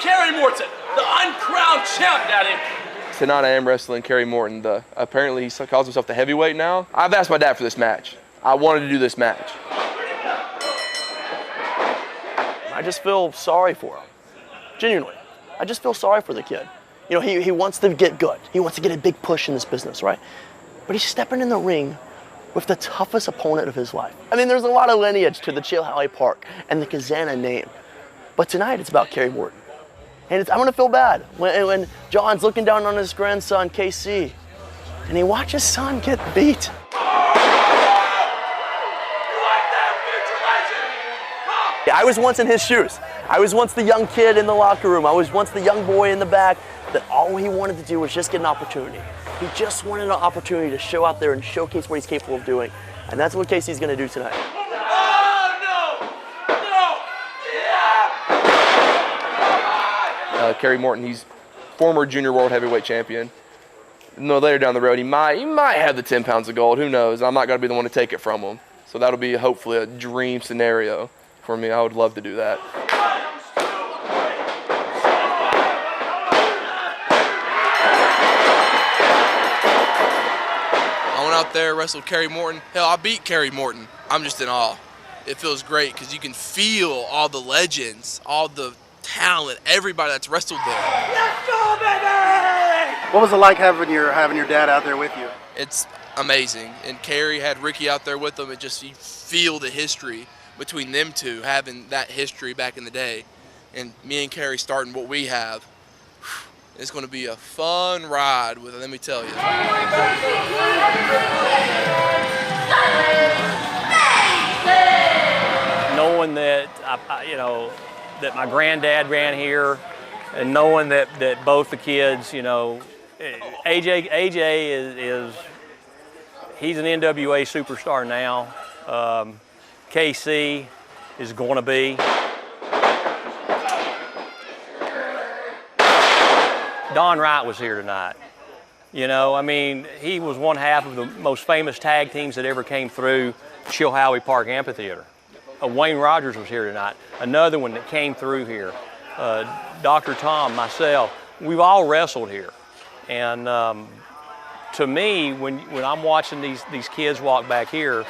Speaker 12: Kerry Morton, the uncrowned champ, Daddy.
Speaker 8: Tonight I am wrestling Kerry Morton. Apparently he calls himself the heavyweight now. I've asked my dad for this match. I wanted to do this match.
Speaker 14: I just feel sorry for him. Genuinely. I just feel sorry for the kid. You know, he wants to get good. He wants to get a big push in this business, right? But he's stepping in the ring with the toughest opponent of his life. I mean, there's a lot of lineage to the Chilhowee Park and the Cazana name. But tonight it's about Kerry Morton. And I'm gonna feel bad when John's looking down on his grandson, KC, and he watches his son get beat. I was once in his shoes. I was once the young kid in the locker room. I was once the young boy in the back that all he wanted to do was just get an opportunity. He just wanted an opportunity to show out there and showcase what he's capable of doing. And that's what Casey's gonna do tonight.
Speaker 8: Kerry Morton, he's former junior world heavyweight champion. No, later down the road, he might have the 10 pounds of gold. Who knows? I'm not gonna be the one to take it from him. So that'll be hopefully a dream scenario for me. I would love to do that.
Speaker 23: I went out there, wrestled Kerry Morton. Hell, I beat Kerry Morton. I'm just in awe. It feels great because you can feel all the legends, all the talent, everybody that's wrestled there.
Speaker 10: Let's go, baby! What was it like having your dad out there with you?
Speaker 23: It's amazing. And Kerry had Ricky out there with them. It just, you feel the history between them two, having that history back in the day. And me and Kerry starting what we have. It's going to be a fun ride with it, let me tell you.
Speaker 4: Knowing that, that my granddad ran here, and knowing that both the kids, AJ is he's an NWA superstar now. KC is going to be. Don Wright was here tonight. He was one half of the most famous tag teams that ever came through Chilhowee Park Amphitheater. Wayne Rogers was here tonight, another one that came through here. Dr. Tom, myself, we've all wrestled here. And to me, when I'm watching these kids walk back here,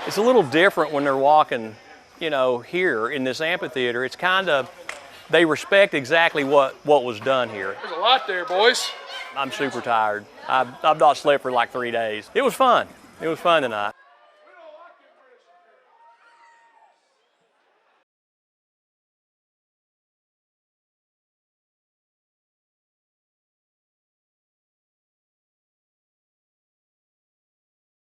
Speaker 4: it's a little different when they're walking, here in this amphitheater. It's kind of, they respect exactly what was done here.
Speaker 21: There's a lot there, boys.
Speaker 4: I'm super tired. I've not slept for like 3 days. It was fun. It was fun tonight.